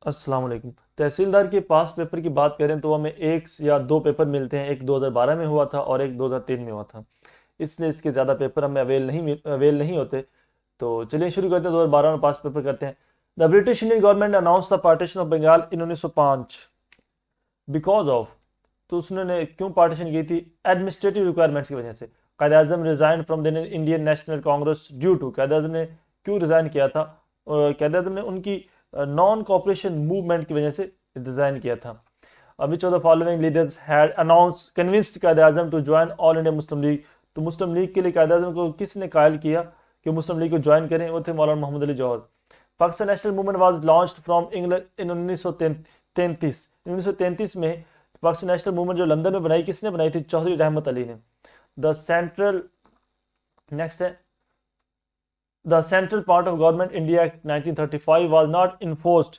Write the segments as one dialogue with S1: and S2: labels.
S1: السلام علیکم۔ تحصیلدار کے پاس پیپر کی بات کریں تو ہمیں ایک یا دو پیپر ملتے ہیں، ایک 2012 میں ہوا تھا اور ایک 2003 میں ہوا تھا، اس لیے اس کے زیادہ پیپر ہمیں اویل نہیں ہوتے۔ تو چلیے شروع کرتے ہیں، 2012 میں پاس پیپر کرتے ہیں۔ The British Indian government announce the partition of Bengal in 1905 because of, تو اس نے کیوں پارٹیشن کی تھی؟ ایڈمنسٹریٹو ریکوائرمنٹس کی وجہ سے۔ Quaid Azam resign from the Indian National Congress due to, Quaid Azam نے کیوں ریزائن کیا تھا؟ اور قائد اعظم نے ان کی نان کوپریشن موومنٹ کی وجہ سے ریزائن کیا تھا۔ Which of the following leaders had announce convinced Quaid Azam to join All India Muslim League, تو مسلم لیگ کے لیے قائد اعظم کو کس نے قائل کیا کہ مسلم لیگ کو جوائن کریں؟ وہ تھے Maulana Muhammad Ali Jauhar. Pakistan National Movement was launched from England in 1933 میں پاکستان نیشنل موومنٹ جو لندن میں بنائی، کس نے بنائی تھی؟ چودھری رحمت علی نے۔ دا سینٹرل نیکسٹ ہے the central part of government India act 1935 was not enforced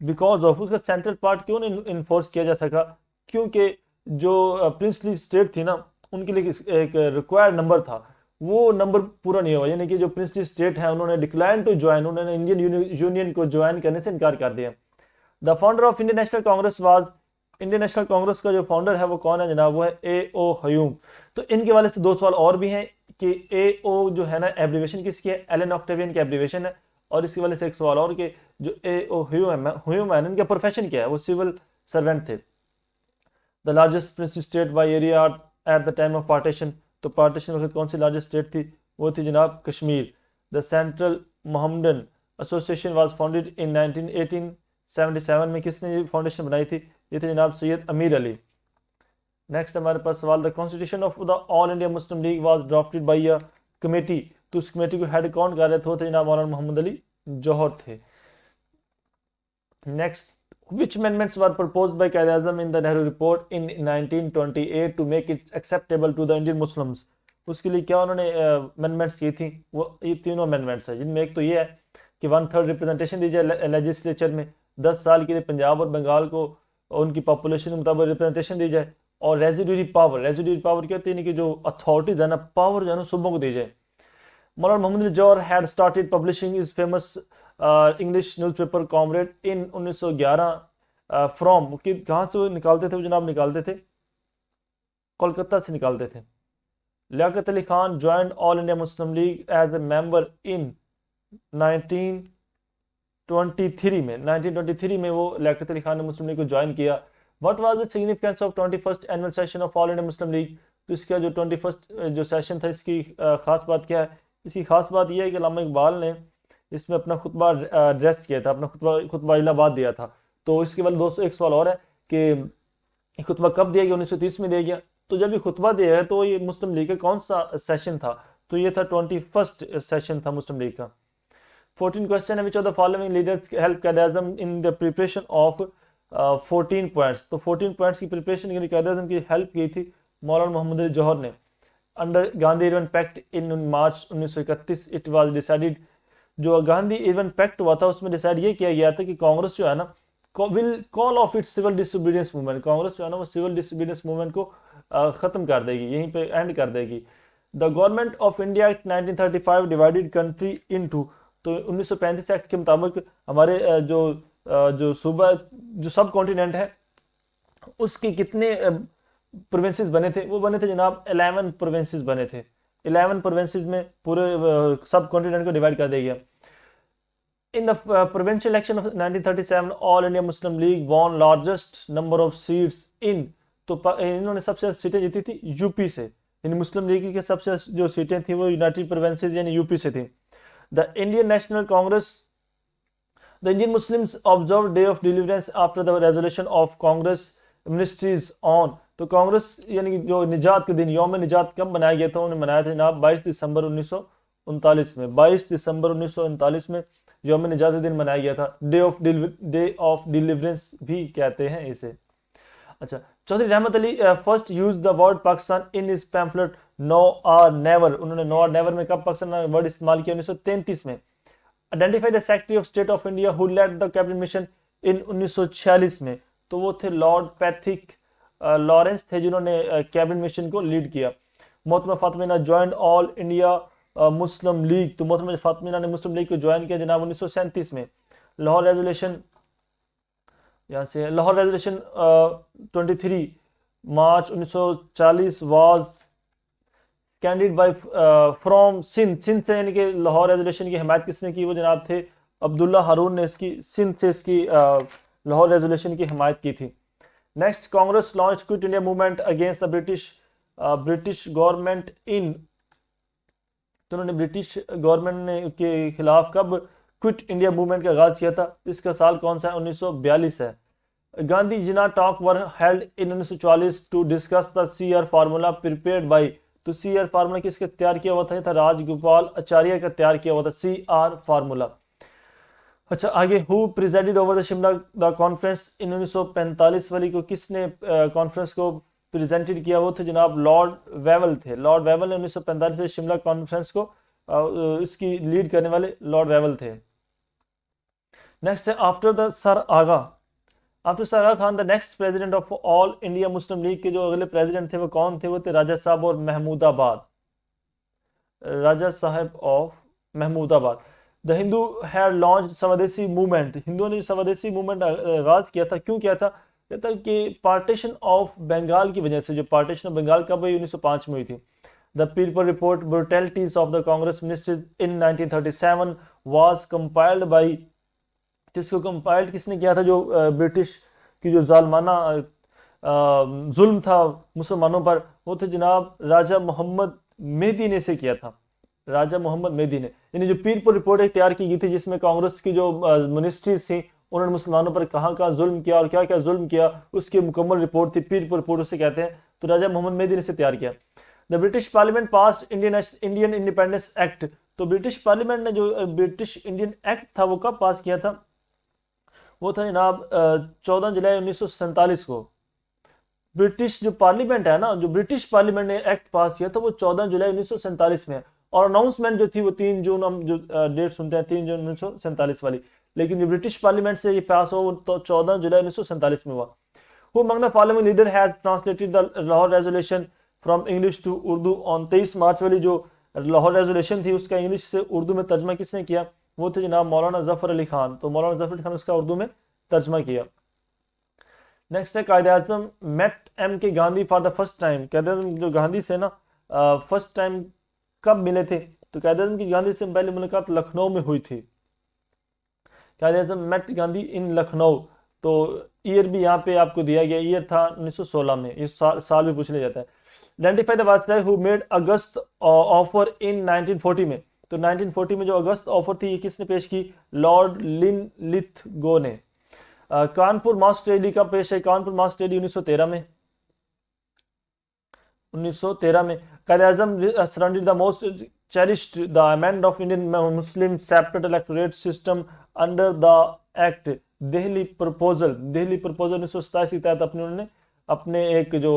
S1: because of, اس کا سینٹرل پارٹ کیوں نہیں انفورس کیا جا سکا؟ کیونکہ جو پرنسلی اسٹیٹ تھی نا، ان کے لیے ایک ریکوائرڈ نمبر تھا، وہ نمبر پورا نہیں ہوا، یعنی کہ جو پرنسلی اسٹیٹ ہیں انہوں نے ڈکلائن ٹو جوائن، انہوں نے انڈین یونین کو جوائن کرنے سے انکار کر دیا۔ The founder of Indian National Congress was, Indian National Congress کا جو فاؤنڈر ہے وہ کون ہے جناب؟ وہ ہے اے او ہیوم۔ تو ان کے حوالے سے دو سوال اور بھی ہیں کہ اے او جو ہے نا ایبریویشن کس کی ہے؟ ایلن آکٹیوین کی ایبریویشن ہے، اور اس کے حوالے سے ایک سوال اور کہ جو اے او ہیوم ہے ان کا پروفیشن کیا ہے؟ وہ سول سرونٹ تھے۔ The largest princely state by area at the time of partition, تو پارٹیشن وقت کون سی لارجسٹ اسٹیٹ تھی؟ وہ تھی جناب Kashmir. The central Mohammedan association was founded in 1877 میں، کس نے یہ فاؤنڈیشن بنائی تھی؟ یہ تھے جناب سید امیر علی۔ نیکسٹ ہمارے پاس سوال، the constitution of the All India Muslim League was drafted by a committee, تو اس کمیٹی کو ہیڈ کون کر رہے تھے؟ وہ تھے جناب مولانا محمد علی جوہر تھے۔ Next, which amendments were proposed by Quaid Azam in the Nehru report in 1928 to make it acceptable to the Indian Muslims؟ اس کے لیے کیا انہوں نے امینڈمنٹس کی تھیں؟ وہ یہ تینوں امینڈمنٹس ہیں، جن میں ایک تو یہ ہے کہ 1/3 ریپرزنٹیشن دی جائے لیجسلیچر میں، 10 سال کے لیے پنجاب اور بنگال کو ان کی پاپولیشن کے مطابق ریپرزنٹیشن دی جائے، اور ریزیڈوری پاور کہتے ہیں کہ جو اتھارٹیز ہے نا، پاور جو ہے نا صوبوں کو دی جائے۔ مولانا محمد علی جوہر had started publishing his famous English newspaper Comrade in 1911 from، کہاں سے وہ نکالتے تھے؟ وہ جناب نکالتے تھے کولکتہ سے نکالتے تھے۔ Liaquat Ali Khan joined All India Muslim League as a member in 1923 میں وہ لیاقت علی خان نے مسلم لیگ کو جوائن کیا۔ What was the significance of 21st annual session of All India Muslim League؟ تو اس کا جو 21st جو سیشن تھا، اس کی خاص بات کیا ہے؟ اس کی خاص بات یہ ہے کہ علامہ اقبال نے اس میں اپنا خطبہ ایڈریس کیا تھا، اپنا خطبہ الہ آباد دیا تھا۔ تو اس کے بعد دوستو ایک سوال اور ہے کہ یہ خطبہ کب دیا گیا؟ 1930 میں دیا گیا۔ تو جب یہ خطبہ دیا ہے تو یہ مسلم لیگ کا کون سا سیشن تھا؟ تو یہ تھا 21st سیشن تھا مسلم لیگ کا۔ 14 کوسچن ہے، which of the following leaders helped Quaid Azam in the preparation of 14 points؟ تو 14 points کی پریپریشن کے لیے قائد اعظم کی ہیلپ کی تھی مولانا محمد علی جوہر نے۔ Under Gandhi even packet in March 1931 it was decided, جو گاندھی ایون پیکٹ ہوا تھا اس میں ڈیسائیڈ یہ کیا گیا تھا کہ کانگریس جو ہے نا will call off it civil disobedience movement, Congress جو ہے نا وہ سول ڈس اوبیڈینس موومنٹ کو ختم کر دے گی، یہیں پہ اینڈ کر دے گی۔ The government of India act 1935 divided country into, تو 1935 ایکٹ کے مطابق ہمارے جو صوبہ جو سب کانٹیننٹ ہے اس کے کتنے پروونسز بنے تھے؟ وہ بنے تھے جناب 11 پروونسز بنے تھے، 11 پروونسز میں پورے سب کانٹیننٹ کو ڈیوائڈ کر دیا گیا۔ In the provincial election of 1937 All India Muslim League won largest number of seats in، تو انہوں نے سب سے سیٹیں جیتی تھی یو پی سے، یعنی مسلم لیگ کی سب سے جو سیٹیں تھیں وہ یونائٹڈ پروونسز یعنی یو پی سے تھیں۔ The Indian National Congress، the Indian Muslims observed day of deliverance after the resolution of Congress ministries on، تو کانگریس یعنی جو نجات کے دن، یوم نجات کب منایا گیا تھا؟ انہوں نے منایا تھا جناب 22 دسمبر 1939 میں، 22 دسمبر 1939 میں یوم نجات دن منایا گیا تھا، ڈے آف ڈیلیورنس بھی کہتے ہیں اسے۔ اچھا، Chaudhry Rahmat Ali first use the word Pakistan in his pamphlet now or never, انہوں نے نو آر نیور میں کب پاکستان ورڈ استعمال کیا؟ 1933 میں۔ Identify the secretary of state of India who led the cabinet mission in 1946 میں، تو وہ تھے لارڈ پیتھک لارنس تھے جنہوں نے کیبنٹ مشن کو لیڈ کیا۔ محترمہ فاطمہ جوائنڈ آل انڈیا مسلم لیگ، تو محترمہ فاطمہ نے مسلم لیگ کو جوائن کیا جناب 1937 میں۔ لاہور ریزولیشن یہاں سے Lahore resolution 23 March 1940 was candid by from Sindh سے، یعنی کہ لاہور ریزولوشن کی حمایت کس نے کی؟ وہ جناب تھے عبداللہ ہارون نے اس کی سندھ سے اس کی لاہور ریزولوشن کی حمایت کی تھی. Next, Congress launch quit India movement against the British government in, تو انہوں نے برٹش گورنمنٹ کے خلاف کب کوئٹ انڈیا موومنٹ کا آغاز کیا تھا؟ اس کا سال کون سا ہے؟ 1942 ہے. Gandhi Jinnah talk were held in 1944 to discuss the C R formula prepared by, تو سی آر فارمولا کس کا تیار کیا ہوا تھا؟ یہ تھا راج گوپال اچاریہ کا تیار کیا ہوا تھا سی آر فارمولا. اچھا آگے، who presided over the Shimla the conference in 1945 والی کو کس نے کانفرنس کو پریزنٹڈ کیا؟ وہ تھے جناب لارڈ ویول تھے. لارڈ ویول نے 1945 میں شملہ کانفرنس کو اس کی لیڈ کرنے والے لارڈ ویول تھے. نیکسٹ ہے after the sir Aga, after sir Aga Khan the next president of all India مسلم لیگ کے جو اگلے پریزیڈنٹ تھے وہ کون تھے؟ وہ تھے راجہ صاحب اور محمود آباد، راجہ صاحب آف محمود آباد. دا ہندو ہیڈ لانچ سودیسی موومنٹ، ہندوؤں نے سودیسی موومنٹ آغاز کیا تھا. کیوں کیا تھا؟ کہتا کہ پارٹیشن آف بنگال کی وجہ سے. جو پارٹیشن آف بنگال کب ہوئی؟ 1905 میں ہوئی تھی. The people report brutalities of the Congress minister in 1937 was compiled by, جس کو کمپائلڈ کس نے کیا تھا؟ جو برٹش کی جو ظالمانہ ظلم تھا مسلمانوں پر، وہ تھے جناب راجہ محمد مہدی نے سے کیا تھا، راجہ محمد مہدی نے. یعنی جو پیپل رپورٹ ایک تیار کی گئی تھی جس میں کانگریس کی جو منسٹریز تھیں انہوں نے مسلمانوں پر کہاں ظلم کیا اور کیا کیا ظلم کیا، اس کی مکمل رپورٹ تھی، پیپل رپورٹ اسے کہتے ہیں. تو راجہ محمد مہدی نے سے تیار کیا. The British parliament passed Indian independence act, تو برٹش پارلیمنٹ نے جو برٹش انڈین ایکٹ تھا وہ کب پاس کیا تھا؟ وہ تھا جناب 14 جولائی 1947 کو. برٹش جو پارلیمنٹ ہے نا، جو برٹش پارلیمنٹ نے ایکٹ پاس کیا تھا وہ 14 جولائی 1947 میں ہے. اور اناؤنسمنٹ جو تھی وہ 3 جون، ہم جو ڈیٹ سنتے ہیں 3 جون 1947 والی، لیکن جو برٹش پارلیمنٹ سے یہ پاس ہوا وہ 14 جولائی 1947 میں ہوا. Who among the following leader has translated the Lahore resolution from English to Urdu on 23 March والی جو لاہور ریزولوشن تھی اس کا انگلش سے اردو میں ترجمہ کس نے کیا؟ وہ تھے جناب مولانا ظفر علی خان. تو مولانا ظفر علی خان اس کا اردو میں ترجمہ کیا. نیکسٹ ہے قائد اعظم میٹ ایم کے Gandhi for the first time. Quaid Azam جو گاندھی سے نا فرسٹ ٹائم کب ملے تھے؟ تو قائد اعظم کی گاندھی سے پہلی ملاقات لکھنؤ میں ہوئی تھی. قائد اعظم میٹ گاندھی ان لکھنؤ. تو ایئر بھی یہاں پہ آپ کو دیا گیا، ایئر تھا 1916 میں، یہ سال بھی پوچھ لیا جاتا ہے. Identify the viceroy who made August offer in 1940 میں. تو 1940 میں جو اگست آفر تھی یہ کس نے پیش کی؟ لارڈ لن لتھ گو نے. کانپور ماسک ٹریڈی کا پیش ہے؟ کانپور ماسک ٹریڈی 1913 میں. 1913 میں Quaid Azam surrendered the most cherished the amend of Indian Muslim separate electorate system under the act Delhi proposal 1927 کے تحت انہوں نے اپنے ایک جو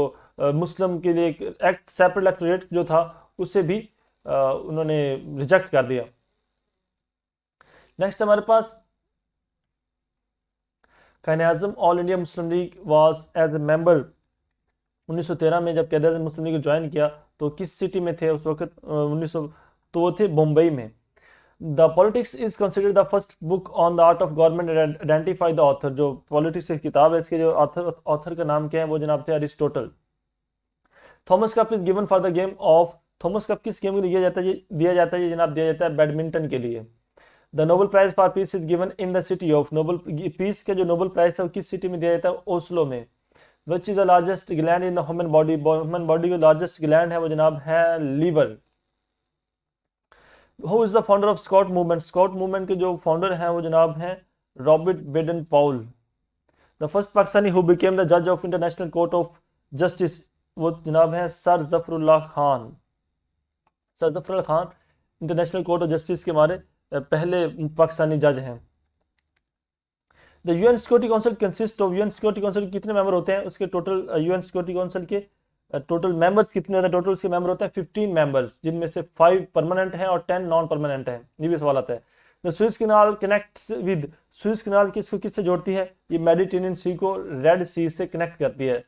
S1: مسلم کے لیے ایک ایکٹ سیپریٹ الیکٹوریٹ جو تھا اسے بھی انہوں نے ریجیکٹ کر دیا. نیکسٹ ہمارے پاس Quaid Azam All India Muslim League was as a member 1913 میں جب قائد اعظم مسلم لیگ کو جوائن کیا تو کس سٹی میں تھے اس وقت؟ 1900 تو وہ تھے بمبئی میں. The politics is considered the first book on the art of government and identify the author. جو پالیٹکس کی کتاب ہے اس کے جو آتھر کا نام کیا ہے؟ وہ جناب تھے Aristotle. Thomas cup is given for the game of, Thomas cup کس گیم کے لیے دیا جاتا ہے جناب؟ دیا جاتا ہے بیڈمنٹن کے لیے. The Nobel prize for peace is given in the city of, Nobel peace کا جو نوبل پرائز ہے وہ کس سٹی میں دیا جاتا ہے؟ اوسلو میں. Which is the largest gland in the human body, human body کا لارجسٹ گلینڈ ہے وہ جناب ہے liver. Who is the founder of Scout movement؟ Scout movement کے جو فاؤنڈر ہیں وہ جناب ہیں Robert Baden Powell. The first Pakistani who became the judge of International Court of Justice وہ جناب ہیں sir Zafarullah Khan. Sir Zafarullah Khan International Court of Justice کے ہمارے پہلے پاکستانی جج ہیں. The UN Security Council consists of، UN Security Council کتنے ممبر ہوتے ہیں؟ اس کے ٹوٹل UN Security Council کے ٹوٹل ممبرس کتنے ہوتے ہیں؟ ٹوٹل اس کے ممبر ہوتے ہیں 15 ممبرس، جن میں سے 5 پرماننٹ ہیں اور 10 نان پرماننٹ ہیں. یہ بھی سوال آتا ہے. The Suez Canal connects with، Suez canal کس کو کس سے جوڑتی ہے؟ یہ میڈیٹرینین سی کو ریڈ سی سے کنیکٹ کرتی ہے.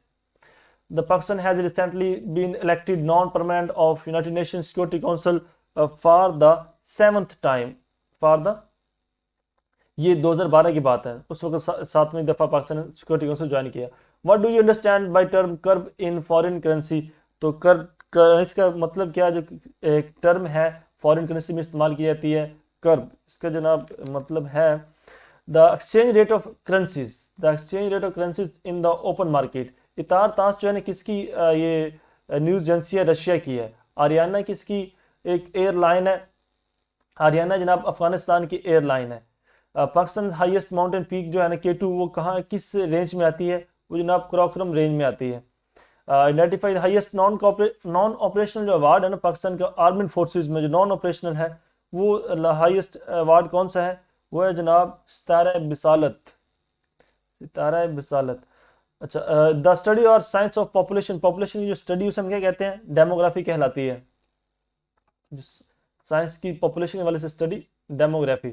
S1: The Pakistan has recently been elected non-permanent of United Nations Security Council for the 7th time. یہ 2012 کی بات ہے، اس وقت 7ویں دفعہ پاکستان سیکورٹی کونسل جوائن کیا. What do you understand by term curb in foreign currency? تو اس کا مطلب کیا، جو ایک ٹرم ہے فارن کرنسی میں استعمال کی جاتی ہے کرب، اس کا جناب مطلب ہے the exchange rate of currencies, the exchange rate of currencies in the open market. اطار تاس جو ہے نا کس کی یہ نیوز ایجنسی ہے، رشیا کی ہے. آریانہ کس کی ایک ایئر لائن ہے، آریانہ جناب افغانستان کی ایئر لائن ہے. پاکستان ہائیسٹ ماؤنٹین پیک جو ہے نا K2 وہ کہاں کس رینج میں آتی ہے، وہ جناب کراکرم رینج میں آتی ہے. آئیڈینٹیفائی ہائیسٹ نان آپریشنل جو ایوارڈ ہے نا پاکستان کا آرمڈ فورسز میں جو نان آپریشنل ہے، وہ ہائیسٹ ایوارڈ کون سا ہے، وہ ہے جناب ستارہ بسالت، ستارہ بسالت. اچھا، دا اسٹڈی اور سائنس آف پاپولیشن، پاپولیشن کی جو اسٹڈی اسے ہم کیا کہتے ہیں، ڈیموگرافی کہلاتی ہے. سائنس کی پاپولیشن کے والے سے اسٹڈی ڈیموگرافی.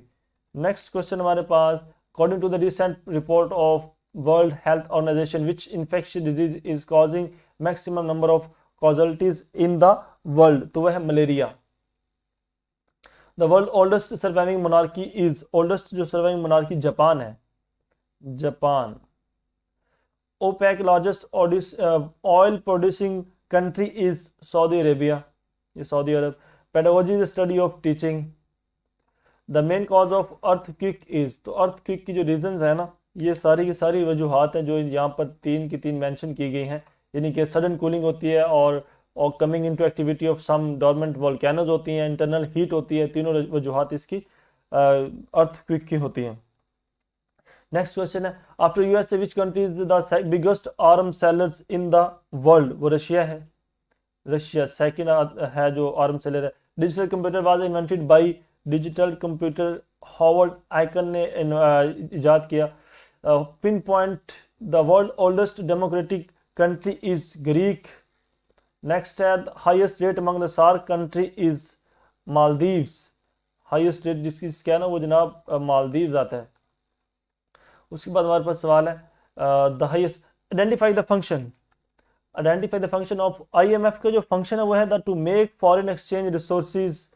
S1: نیکسٹ کوشچن ہمارے پاس، according to the recent report of World Health Organization which infectious disease is causing maximum number of casualties in the world, تو وہ ہے malaria. The world oldest surviving monarchy is, oldest جو surviving monarchy Japan ہے، Japan. OPEC largest oil producing country is Saudi Arabia, یہ Saudi Arab. Pedagogy is study of teaching. The main cause of earthquake is, تو ارتھ quick کی جو reasons ہیں نا، یہ ساری کی ساری وجوہات ہیں جو یہاں پر 3 کی 3 مینشن کی گئی ہیں، یعنی کہ سڈن کولنگ ہوتی ہے اور coming into activity of some dormant volcanoes ہوتی ہیں، انٹرنل ہیٹ ہوتی ہے، تینوں وجوہات اس کی ارتھ کوئک کی ہوتی ہیں. نیکسٹ کوشچن ہے، after USA which country is the biggest arm sellers in the world? وہ رشیا ہے، رشیا سیکنڈ ہے جو آرم سیلر ہے. Digital computer was invented by, digital computer Howard Aiken نے ایجاد کیا. Pinpoint the world oldest democratic country is Greek. Next ہے highest rate among the SAARC country is Maldives, highest rate جس کی کیا نا وہ جناب مالدیوز آتا ہے. اس کے بعد ہمارے پاس سوال ہے the highest, identify the function, identify the function of IMF کا جو فنکشن ہے وہ ہے the to make foreign exchange resources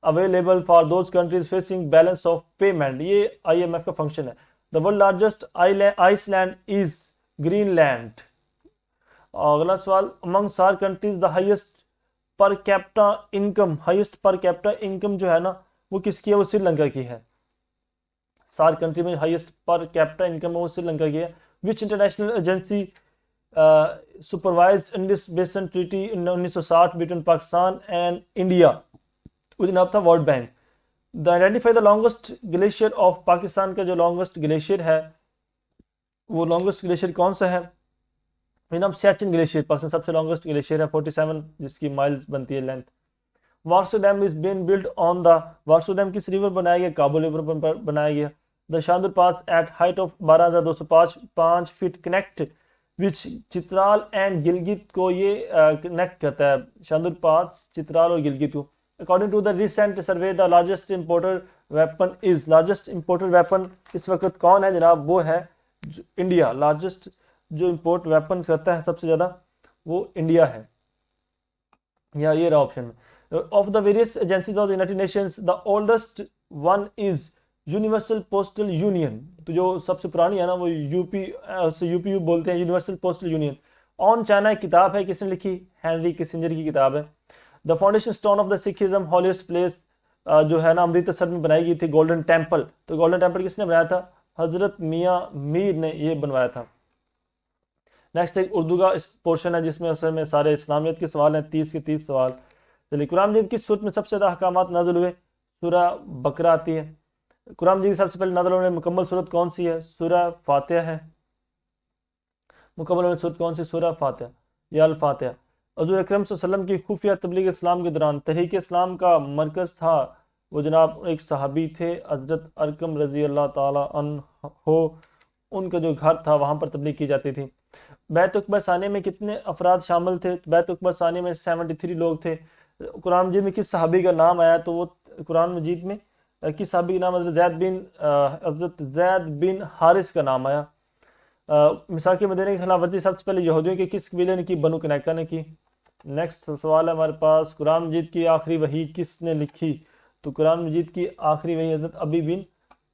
S1: available for those countries facing balance of payment, یہ IMF کا فنکشن ہے. The world largest Iceland is Greenland. اگلا سوال، among SAARC countries the highest per capita income, highest per capita income جو ہے نا وہ کس کی ہے، وہ سری لنکا کی ہے. سار کنٹری میں ہائیسٹ پر کیپٹا انکم ہے وہ سری لنکا کی ہے. Which international agency supervised Indus basin treaty 1960 between Pakistan and India? وہ جناب تھا World Bank. The identify the longest glacier of Pakistan کا جو لانگسٹ گلیشیئر ہے وہ لانگسٹ گلیشیئر کون سا ہے؟ جناب سیاچن گلیشیئر پاکستان سب سے لانگسٹ گلیشیئر ہے، 47 جس کی مائلز بنتی ہے length. Warsak dam is been built on the, Warsak dam کس ریور بنایا گیا؟ کابل ریور پر بنایا گیا. The Shandur pass at height of 12,205 feet connect which Chitral and Gilgit کو یہ کنیکٹ کرتا ہے، شاندر پاس چترال اور گلگت کو. According to the recent survey the largest importer weapon is, largest importer weapon اس وقت کون ہے جناب؟ وہ ہے انڈیا. لارجسٹ جو امپورٹ ویپن کرتا ہے سب سے زیادہ وہ انڈیا ہے، یا یہ رہا آپشن میں. Of the various agencies of the United nations the oldest one is universal postal union, تو جو سب سے پرانی ہے نا وہ UPU بولتے ہیں، یونیورسل پوسٹل یونین. آن چائنا ایک کتاب ہے، کس نے لکھی؟ ہینری کسنجر کی کتاب ہے. The foundation stone of the Sikhism holiest place جو ہے نا امرتسر میں بنائی گئی تھی گولڈن ٹیمپل، تو گولڈن ٹیمپل کس نے بنایا تھا؟ حضرت میاں میر نے یہ بنوایا تھا. نیکسٹ ایک اردو کا پورشن ہے جس میں اصل میں سارے اسلامیت کے سوال ہیں، 30 کے 30 سوال. چلیے، قرآن مجید کی صورت میں سب سے زیادہ احکامات نازل ہوئے؟ سورہ بقرہ آتی ہے. قرآن مجید سب سے پہلے نازل ہونے مکمل صورت کون سی ہے؟ سورہ فاتحہ ہے. مکمل ہونے صورت کون سی؟ سورہ فاتحہ یا الفاتحہ. حضور اکرم صلی اللہ علیہ وسلم کی خفیہ تبلیغ اسلام کے دوران تحریک اسلام کا مرکز تھا وہ جناب ایک صحابی تھے حضرت ارقم رضی اللہ تعالی عنہ، ان کا جو گھر تھا وہاں پر تبلیغ کی جاتی تھی. بیت عقبہ ثانیہ میں کتنے افراد شامل تھے؟ بیت عقبہ ثانیہ میں 73 لوگ تھے. قرآن مجید میں کس صحابی کا نام آیا؟ تو وہ قرآن مجید میں کس صحابی کا نام؟ حضرت زید بن حارث کا نام آیا. مساق مدینہ کی خلاف ورزی سب سے پہلے یہودیوں کے کس قبیلے نے کی؟ بنو کنیکہ نے کی. نیکسٹ سوال ہے ہمارے پاس، قرآن مجید کی آخری وحی کس نے لکھی؟ تو قرآن مجید کی آخری وحی حضرت ابی بن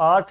S1: 8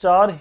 S1: 4